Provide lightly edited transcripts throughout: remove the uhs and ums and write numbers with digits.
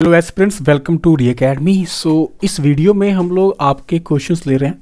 Hello aspirants, welcome to re academy. इस video में हम लोग आपके क्वेश्चंस ले रहे हैं।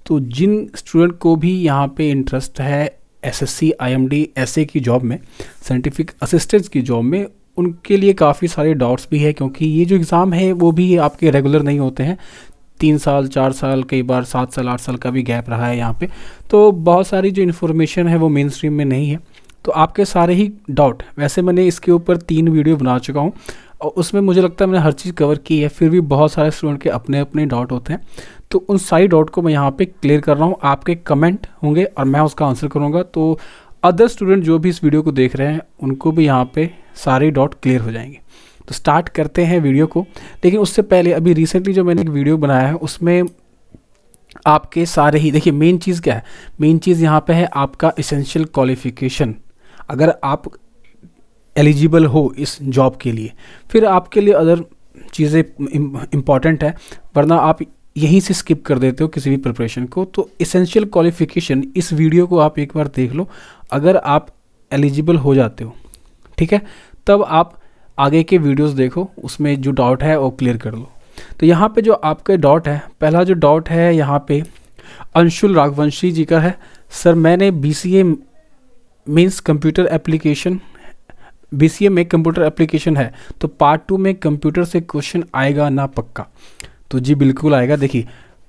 तो जिन स्टूडेंट को भी यहाँ पे इंटरेस्ट है एसएससी आईएमडी एसए की जॉब में, साइंटिफिक असिस्टेंट्स की जॉब में, उनके लिए काफ़ी सारे डाउट्स भी है, क्योंकि ये जो एग्ज़ाम है वो भी आपके रेगुलर नहीं होते हैं। 3 साल 4 साल, कई बार 7 साल 8 साल का भी गैप रहा है यहाँ पे। तो बहुत सारी जो इन्फॉर्मेशन है वो मेन स्ट्रीम में नहीं है। तो आपके सारे ही डाउट, वैसे मैंने इसके ऊपर 3 वीडियो बना चुका हूँ और उसमें मुझे लगता है मैंने हर चीज़ कवर की है। फिर भी बहुत सारे स्टूडेंट के अपने अपने डाउट होते हैं, तो उन सारी डाउट को मैं यहाँ पे क्लियर कर रहा हूँ। आपके कमेंट होंगे और मैं उसका आंसर करूँगा, तो अदर स्टूडेंट जो भी इस वीडियो को देख रहे हैं उनको भी यहाँ पे सारे डाउट क्लियर हो जाएंगे। तो स्टार्ट करते हैं वीडियो को। लेकिन उससे पहले अभी रिसेंटली जो मैंने एक वीडियो बनाया है उसमें आपके सारे ही, देखिए मेन चीज़ क्या है, मेन चीज़ यहाँ पे है आपका इसेंशियल क्वालिफिकेशन। अगर आप एलिजिबल हो इस जॉब के लिए, फिर आपके लिए अदर चीज़ें इम्पॉर्टेंट है, वरना आप यहीं से स्किप कर देते हो किसी भी प्रिपरेशन को। तो इसेंशियल क्वालिफिकेशन, इस वीडियो को आप एक बार देख लो। अगर आप एलिजिबल हो जाते हो, ठीक है, तब आप आगे के वीडियोस देखो, उसमें जो डाउट है वो क्लियर कर लो। तो यहाँ पे जो आपके डाउट है, पहला जो डाउट है यहाँ पे अंशुल राघवंशी जी का है। सर, मैंने BCA means computer application, BCA में कंप्यूटर एप्लीकेशन है, तो पार्ट 2 में कंप्यूटर से क्वेश्चन आएगा ना पक्का? तो जी बिल्कुल आएगा। देखिए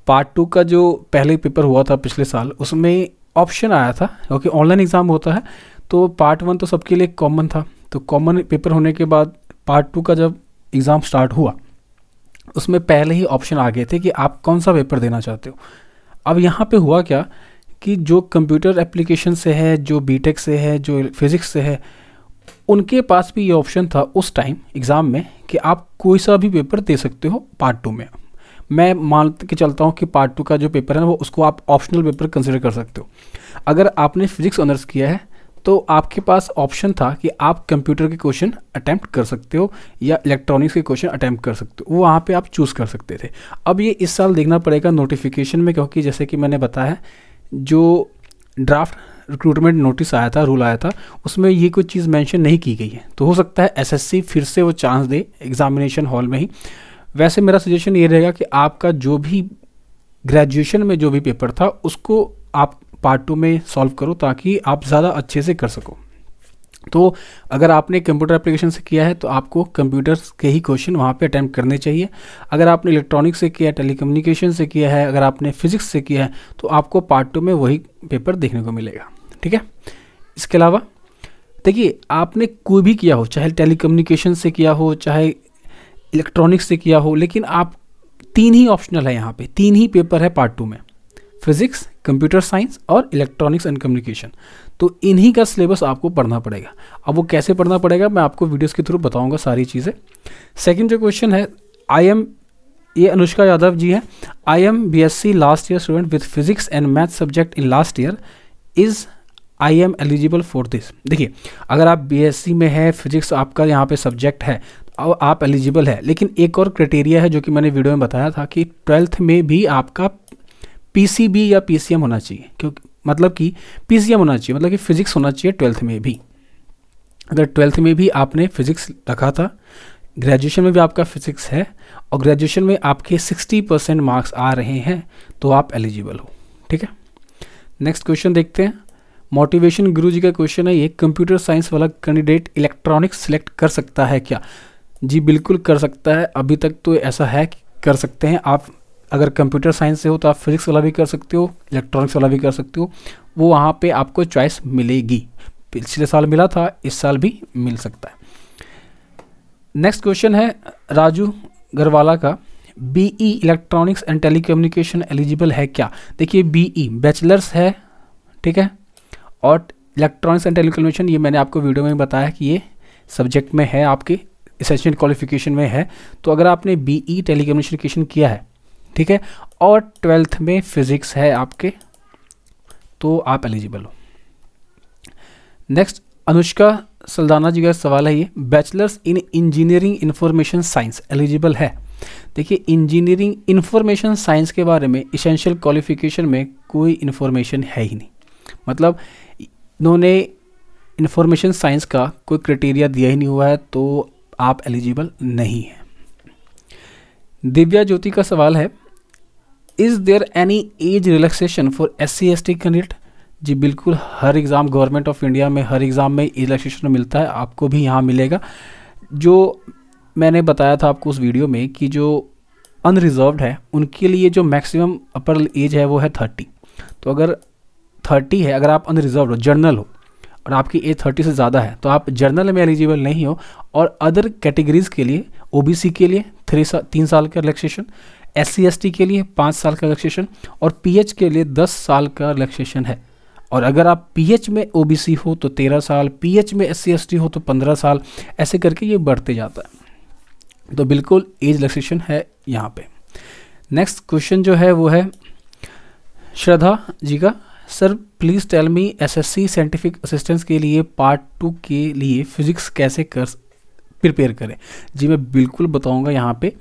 पार्ट 2 का जो पहले पेपर हुआ था पिछले साल, उसमें ऑप्शन आया था, क्योंकि ऑनलाइन एग्ज़ाम होता है। तो पार्ट 1 तो सबके लिए कॉमन था, तो कॉमन पेपर होने के बाद पार्ट 2 का जब एग्ज़ाम स्टार्ट हुआ, उसमें पहले ही ऑप्शन आ गए थे कि आप कौन सा पेपर देना चाहते हो। अब यहाँ पे हुआ क्या कि जो कंप्यूटर एप्लीकेशन से है, जो बीटेक से है, जो फिज़िक्स से है, उनके पास भी ये ऑप्शन था उस टाइम एग्ज़ाम में कि आप कोई सा भी पेपर दे सकते हो पार्ट 2 में। मैं मान के चलता हूँ कि पार्ट 2 का जो पेपर है वो, उसको आप ऑप्शनल पेपर कंसिडर कर सकते हो। अगर आपने फिजिक्स ऑनर्स किया है तो आपके पास ऑप्शन था कि आप कंप्यूटर के क्वेश्चन अटैम्प्ट कर सकते हो या इलेक्ट्रॉनिक्स के क्वेश्चन अटैम्प्ट कर सकते हो, वो वहाँ पे आप चूज़ कर सकते थे। अब ये इस साल देखना पड़ेगा नोटिफिकेशन में, क्योंकि जैसे कि मैंने बताया, जो ड्राफ्ट रिक्रूटमेंट नोटिस आया था, रूल आया था, उसमें ये कोई चीज़ मेंशन नहीं की गई है। तो हो सकता है एसएससी फिर से वो चांस दे एग्जामिनेशन हॉल में ही। वैसे मेरा सजेशन ये रहेगा कि आपका जो भी ग्रेजुएशन में जो भी पेपर था उसको आप पार्ट 2 में सॉल्व करो, ताकि आप ज़्यादा अच्छे से कर सको। तो अगर आपने कंप्यूटर एप्लीकेशन से किया है तो आपको कंप्यूटर के ही क्वेश्चन वहाँ पे अटैम्प्ट करने चाहिए। अगर आपने इलेक्ट्रॉनिक्स से किया है, टेलीकम्युनिकेशन से किया है, अगर आपने फिजिक्स से किया है, तो आपको पार्ट 2 में वही पेपर देखने को मिलेगा, ठीक है। इसके अलावा देखिए, आपने कोई भी किया हो, चाहे टेलीकम्युनिकेशन से किया हो, चाहे इलेक्ट्रॉनिक्स से किया हो, लेकिन आप 3 ही ऑप्शनल है यहाँ पे, 3 ही पेपर है पार्ट 2 में, फिजिक्स, कंप्यूटर साइंस और इलेक्ट्रॉनिक्स एंड कम्युनिकेशन। तो इन्हीं का सिलेबस आपको पढ़ना पड़ेगा। अब वो कैसे पढ़ना पड़ेगा मैं आपको वीडियोस के थ्रू बताऊंगा सारी चीज़ें। सेकंड जो क्वेश्चन है, ये अनुष्का यादव जी है। I am BSc last year student with physics and math subject in last year, is I am eligible for this. देखिए, अगर आप BSc में है, फिजिक्स आपका यहाँ पे सब्जेक्ट है, और आप एलिजिबल है। लेकिन एक और क्राइटेरिया है जो कि मैंने वीडियो में बताया था कि 12th में भी आपका PCB या PCM होना चाहिए, क्योंकि मतलब कि PCM होना चाहिए, मतलब कि फिजिक्स होना चाहिए 12th में भी। अगर 12th में भी आपने फिजिक्स रखा था, ग्रेजुएशन में भी आपका फिजिक्स है, और ग्रेजुएशन में आपके 60% मार्क्स आ रहे हैं, तो आप एलिजिबल हो, ठीक है। नेक्स्ट क्वेश्चन देखते हैं। मोटिवेशन गुरु जी का क्वेश्चन है ये, कंप्यूटर साइंस वाला कैंडिडेट इलेक्ट्रॉनिक्स सेलेक्ट कर सकता है क्या? जी बिल्कुल कर सकता है। अभी तक तो ऐसा है कि कर सकते हैं आप। अगर कंप्यूटर साइंस से हो तो आप फिजिक्स वाला भी कर सकते हो, इलेक्ट्रॉनिक्स वाला भी कर सकते हो, वो वहाँ पे आपको चॉइस मिलेगी। पिछले साल मिला था, इस साल भी मिल सकता है। नेक्स्ट क्वेश्चन है राजू गरवाला का, BE electronics and telecommunication eligible है क्या? देखिए BE बैचलर्स है, ठीक है, और इलेक्ट्रॉनिक्स एंड टेलीकम्युनिकेशन, ये मैंने आपको वीडियो में बताया कि ये सब्जेक्ट में है, आपके एसेंशियल क्वालिफिकेशन में है। तो अगर आपने BE टेलीकम्युनिकेशन किया है, ठीक है, और 12th में फिजिक्स है आपके, तो आप एलिजिबल हो। नेक्स्ट अनुष्का सल्दाना जी का सवाल है ये, bachelors in engineering information science eligible है? देखिए, इंजीनियरिंग इंफॉर्मेशन साइंस के बारे में इसेंशियल क्वालिफिकेशन में कोई इन्फॉर्मेशन है ही नहीं। मतलब इन्होंने इंफॉर्मेशन साइंस का कोई क्राइटेरिया दिया ही नहीं हुआ है, तो आप एलिजिबल नहीं है, दिव्या ज्योति का सवाल है, is there any age relaxation for SC/ST candidate? जी बिल्कुल, हर एग्ज़ाम गवर्नमेंट ऑफ इंडिया में हर एग्ज़ाम में एज रिलैक्सेशन मिलता है, आपको भी यहाँ मिलेगा। जो मैंने बताया था आपको उस वीडियो में कि जो अनरिजर्व्ड है उनके लिए जो मैक्सिमम अपर एज है वो है 30। तो अगर 30 है, अगर आप अनरिजर्व्ड हो, जर्नल हो और आपकी एज 30 से ज़्यादा है तो आप जर्नल में एलिजिबल नहीं हो। और अदर कैटेगरीज़ के लिए, OBC के लिए 3 साल का रिलैक्सेशन, SC/ST के लिए 5 साल का रिलैक्सेशन और PH के लिए 10 साल का रिलैक्सेशन है। और अगर आप PH में OBC हो तो 13 साल, PH में SC/ST हो तो 15 साल, ऐसे करके ये बढ़ते जाता है। तो बिल्कुल एज रिलैक्सेशन है यहाँ पे। नेक्स्ट क्वेश्चन जो है वो है श्रद्धा जी का, sir please tell me SSC scientific assistance के लिए पार्ट 2 के लिए फिजिक्स कैसे प्रिपेयर करें? जी मैं बिल्कुल बताऊंगा। यहाँ पे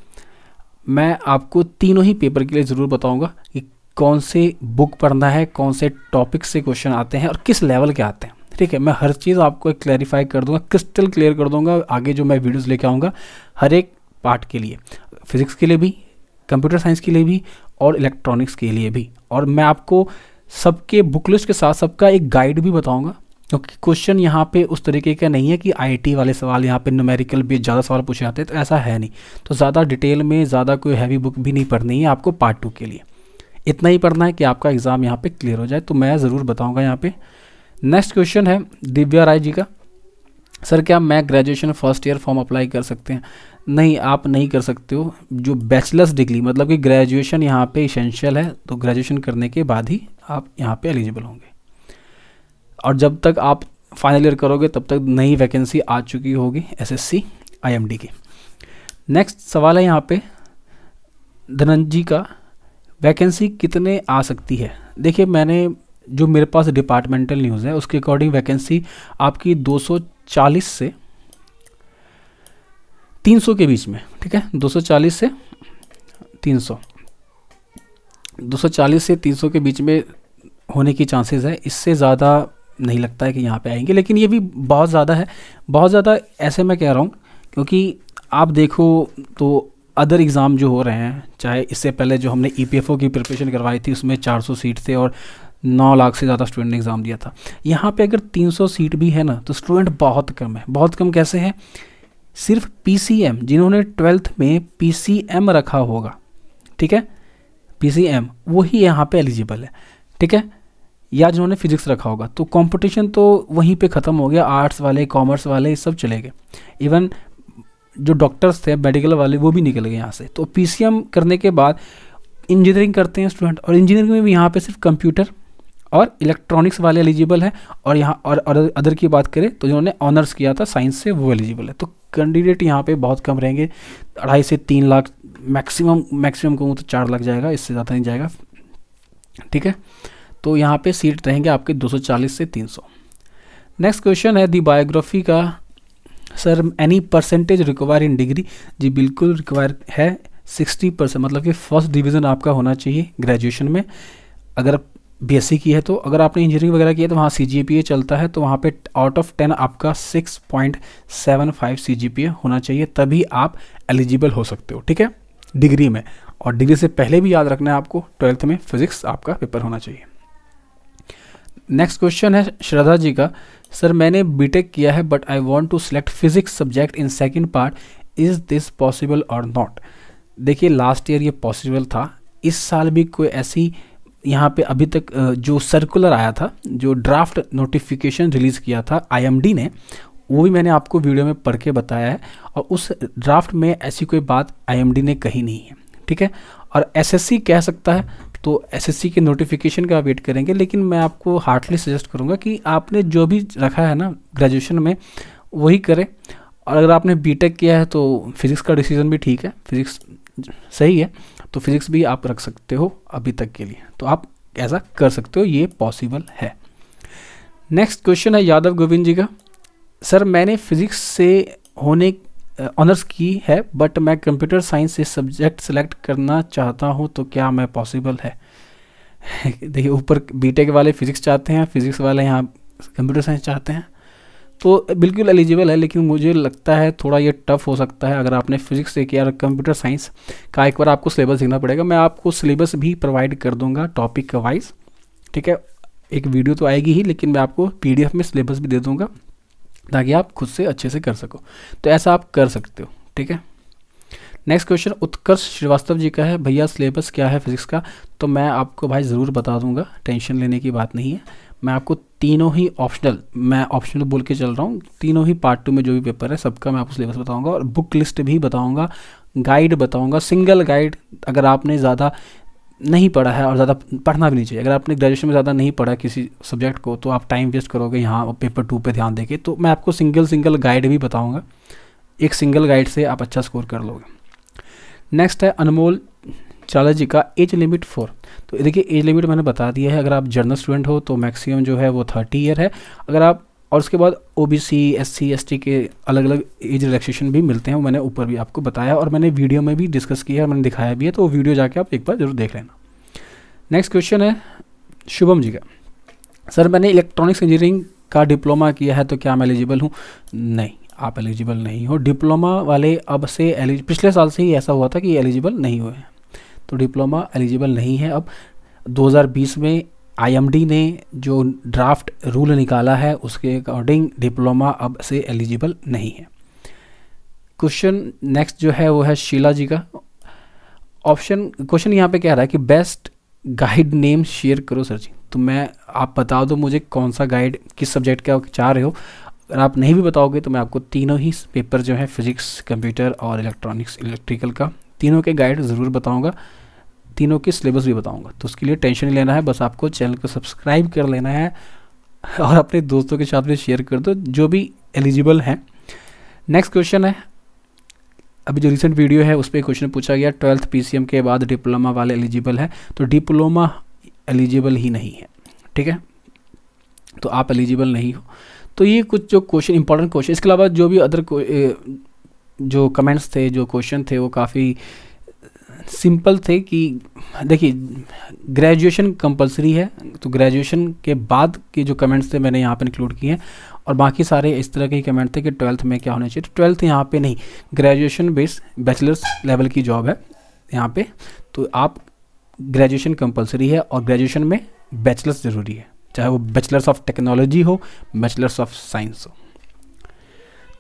मैं आपको तीनों ही पेपर के लिए ज़रूर बताऊंगा कि कौन से बुक पढ़ना है, कौन से टॉपिक से क्वेश्चन आते हैं और किस लेवल के आते हैं। ठीक है, मैं हर चीज़ आपको एक क्लैरिफाई कर दूंगा, क्रिस्टल क्लियर कर दूंगा आगे जो मैं वीडियोस लेके आऊँगा हर एक पार्ट के लिए, फिजिक्स के लिए भी, कंप्यूटर साइंस के लिए भी और इलेक्ट्रॉनिक्स के लिए भी। और मैं आपको सबके बुक लिस्ट के साथ सबका एक गाइड भी बताऊंगा, क्योंकि क्वेश्चन यहाँ पे उस तरीके का नहीं है कि IIT वाले सवाल यहाँ पे न्यूमेरिकल भी ज़्यादा सवाल पूछे जाते हैं, तो ऐसा है नहीं। तो ज़्यादा डिटेल में ज़्यादा कोई हैवी बुक भी नहीं पढ़नी है आपको पार्ट 2 के लिए, इतना ही पढ़ना है कि आपका एग्ज़ाम यहाँ पे क्लियर हो जाए। तो मैं ज़रूर बताऊँगा यहाँ पे। नेक्स्ट क्वेश्चन है दिव्या राय जी का, सर क्या मैं graduation first year form apply कर सकते हैं? नहीं, आप नहीं कर सकते हो। जो बैचलर्स डिग्री, मतलब कि ग्रेजुएशन यहाँ पे इसेंशियल है, तो ग्रेजुएशन करने के बाद ही आप यहाँ पे एलिजिबल होंगे। और जब तक आप फाइनल ईयर करोगे तब तक नई वैकेंसी आ चुकी होगी SSC IMD की। नेक्स्ट सवाल है यहाँ पे धनंजय का, वैकेंसी कितने आ सकती है? देखिए मैंने जो मेरे पास डिपार्टमेंटल न्यूज़ है उसके अकॉर्डिंग वैकेंसी आपकी 240 से 300 के बीच में। ठीक है, 240 से 300 के बीच में होने की चांसेस है। इससे ज़्यादा नहीं लगता है कि यहाँ पे आएंगे, लेकिन ये भी बहुत ज़्यादा है। बहुत ज़्यादा ऐसे मैं कह रहा हूँ क्योंकि आप देखो तो अदर एग्ज़ाम जो हो रहे हैं, चाहे इससे पहले जो हमने EPFO की प्रिपरेशन करवाई थी उसमें 400 सीट थे और 9 लाख से ज़्यादा स्टूडेंट ने एग्ज़ाम दिया था। यहाँ पे अगर 300 सीट भी है ना तो स्टूडेंट बहुत कम है। बहुत कम कैसे है? सिर्फ PCM, जिन्होंने 12th में PCM रखा होगा, ठीक है, PCM वही यहाँ पे एलिजिबल है। ठीक है, या जिन्होंने फिजिक्स रखा होगा। तो कंपटीशन तो वहीं पे ख़त्म हो गया, आर्ट्स वाले, कॉमर्स वाले सब चले गए। इवन जो डॉक्टर्स थे, मेडिकल वाले, वो भी निकल गए यहाँ से। तो PCM करने के बाद इंजीनियरिंग करते हैं स्टूडेंट, और इंजीनियरिंग में भी यहाँ पे सिर्फ कंप्यूटर और इलेक्ट्रॉनिक्स वाले एलिजिबल हैं। और यहाँ और अदर की बात करें तो जिन्होंने ऑनर्स किया था साइंस से वो एलिजिबल है। तो कैंडिडेट यहाँ पे बहुत कम रहेंगे, 2.5 से 3 लाख मैक्सिमम कहूँ तो 4 लाख जाएगा, इससे ज़्यादा नहीं जाएगा। ठीक है, तो यहाँ पे सीट रहेंगे आपके 240 से 300। नेक्स्ट क्वेश्चन है दी बायोग्राफी का, sir any percentage require in degree? जी बिल्कुल रिक्वायर है, 60%, मतलब कि फर्स्ट डिवीज़न आपका होना चाहिए ग्रेजुएशन में अगर BSc की है। तो अगर आपने इंजीनियरिंग वगैरह की है तो वहाँ CGPA चलता है, तो वहाँ पे आउट ऑफ 10 आपका 6.75 CGPA होना चाहिए, तभी आप एलिजिबल हो सकते हो। ठीक है, डिग्री में। और डिग्री से पहले भी याद रखना है आपको 12th में फिजिक्स आपका पेपर होना चाहिए। नेक्स्ट क्वेश्चन है श्रद्धा जी का, सर मैंने BTech किया है but I want to select physics subject in second part, is this possible और नॉट? देखिए लास्ट ईयर ये पॉसिबल था, इस साल भी कोई ऐसी यहाँ पे अभी तक जो सर्कुलर आया था, जो ड्राफ्ट नोटिफिकेशन रिलीज़ किया था IMD ने, वो भी मैंने आपको वीडियो में पढ़ के बताया है। और उस ड्राफ्ट में ऐसी कोई बात IMD ने कही नहीं है। ठीक है, और SSC कह सकता है, तो SSC के नोटिफिकेशन का वेट करेंगे। लेकिन मैं आपको हार्डली सजेस्ट करूँगा कि आपने जो भी रखा है ना ग्रेजुएशन में वही करें। और अगर आपने BTech किया है तो फिज़िक्स का डिसीजन भी ठीक है, फिज़िक्स सही है, तो फिज़िक्स भी आप रख सकते हो अभी तक के लिए, तो आप ऐसा कर सकते हो, ये पॉसिबल है। नेक्स्ट क्वेश्चन है यादव गोविंद जी का, सर मैंने फिज़िक्स से होने ऑनर्स की है बट मैं कंप्यूटर साइंस से सब्जेक्ट सेलेक्ट करना चाहता हूँ, तो क्या मैं पॉसिबल है? देखिए ऊपर BTech वाले फिज़िक्स चाहते हैं, फिज़िक्स वाले यहाँ कंप्यूटर साइंस चाहते हैं, तो बिल्कुल एलिजिबल है, लेकिन मुझे लगता है थोड़ा ये टफ हो सकता है। अगर आपने फिजिक्स से किया, कंप्यूटर साइंस का, एक बार आपको सिलेबस देखना पड़ेगा। मैं आपको सिलेबस भी प्रोवाइड कर दूंगा टॉपिक वाइज, ठीक है। एक वीडियो तो आएगी ही, लेकिन मैं आपको PDF में सिलेबस भी दे दूंगा ताकि आप खुद से अच्छे से कर सको। तो ऐसा आप कर सकते हो, ठीक है। नेक्स्ट क्वेश्चन उत्कर्ष श्रीवास्तव जी का है, भैया सिलेबस क्या है फिजिक्स का? तो मैं आपको भाई ज़रूर बता दूंगा, टेंशन लेने की बात नहीं है। मैं आपको तीनों ही ऑप्शनल बोल के चल रहा हूँ, तीनों ही पार्ट 2 में जो भी पेपर है सबका मैं आपको सिलेबस बताऊंगा, और बुक लिस्ट भी बताऊंगा, गाइड बताऊंगा, सिंगल गाइड। अगर आपने ज़्यादा नहीं पढ़ा है, और ज़्यादा पढ़ना भी नहीं चाहिए, अगर आपने ग्रेजुएशन में ज़्यादा नहीं पढ़ा किसी सब्जेक्ट को, तो आप टाइम वेस्ट करोगे यहाँ पेपर 2 पे ध्यान देके। तो मैं आपको सिंगल गाइड भी बताऊँगा, एक सिंगल गाइड से आप अच्छा स्कोर कर लोगे। नेक्स्ट है अनमोल चाला जी का, एज लिमिट 4। तो देखिए एज लिमिट मैंने बता दिया है। अगर आप जर्नल स्टूडेंट हो तो मैक्सिमम जो है वो 30 ईयर है। अगर आप, और उसके बाद OBC SC ST के अलग अलग एज रिलैक्सेशन भी मिलते हैं, वो मैंने ऊपर भी आपको बताया, और मैंने वीडियो में भी डिस्कस किया है, मैंने दिखाया भी है, तो वो वीडियो जाके आप एक बार जरूर देख लेना। नेक्स्ट क्वेश्चन है शुभम जी का, सर मैंने इलेक्ट्रॉनिक्स इंजीनियरिंग का डिप्लोमा किया है, तो क्या मैं एलिजिबल हूँ? नहीं, आप एलिजिबल नहीं हो। डिप्लोमा वाले अब से पिछले साल से ही ऐसा हुआ था कि एलिजिबल नहीं हुए हैं, तो डिप्लोमा एलिजिबल नहीं है। अब 2020 में IMD ने जो ड्राफ्ट रूल निकाला है उसके अकॉर्डिंग डिप्लोमा अब से एलिजिबल नहीं है। क्वेश्चन नेक्स्ट जो है वो है शीला जी का। क्वेश्चन यहाँ पे कह रहा है कि बेस्ट गाइड नेम शेयर करो सर जी। तो आप बता दो मुझे कौन सा गाइड, किस सब्जेक्ट का चाह रहे हो। अगर आप नहीं भी बताओगे तो मैं आपको तीनों ही पेपर जो है फिजिक्स, कंप्यूटर और इलेक्ट्रॉनिक्स, इलेक्ट्रिकल का, तीनों के गाइड ज़रूर बताऊंगा, तीनों की सिलेबस भी बताऊंगा। तो उसके लिए टेंशन नहीं लेना है, बस आपको चैनल को सब्सक्राइब कर लेना है और अपने दोस्तों के साथ भी शेयर कर दो जो भी एलिजिबल हैं। नेक्स्ट क्वेश्चन है, अभी जो रिसेंट वीडियो है उस पर क्वेश्चन पूछा गया 12th PCM के बाद डिप्लोमा वाले एलिजिबल है, तो डिप्लोमा एलिजिबल ही नहीं है, ठीक है। तो आप एलिजिबल नहीं हो। तो ये कुछ जो क्वेश्चन, इंपॉर्टेंट क्वेश्चन, इसके अलावा जो भी अदर जो कमेंट्स थे, जो क्वेश्चन थे, वो काफ़ी सिंपल थे। कि देखिए ग्रेजुएशन कंपलसरी है, तो ग्रेजुएशन के बाद के जो कमेंट्स थे मैंने यहाँ पे इंक्लूड किए हैं, और बाकी सारे इस तरह के ही कमेंट थे कि 12th में क्या होना चाहिए। तो 12th यहाँ पे नहीं, ग्रेजुएशन बेस बैचलर्स लेवल की जॉब है यहाँ पे, तो आप ग्रेजुएशन कंपलसरी है, और ग्रेजुएशन में बैचलर्स ज़रूरी है, चाहे वो बैचलर्स ऑफ टेक्नोलॉजी हो, बैचलर्स ऑफ साइंस हो।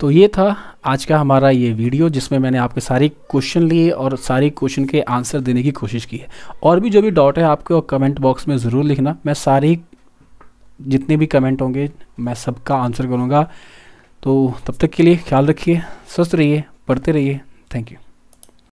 तो ये था आज का हमारा ये वीडियो, जिसमें मैंने आपके सारे क्वेश्चन लिए और सारे क्वेश्चन के आंसर देने की कोशिश की है। और भी जो भी डाउट है आपको कमेंट बॉक्स में ज़रूर लिखना, मैं सारे जितने भी कमेंट होंगे मैं सबका आंसर करूँगा। तो तब तक के लिए ख्याल रखिए, स्वस्थ रहिए, पढ़ते रहिए। Thank you.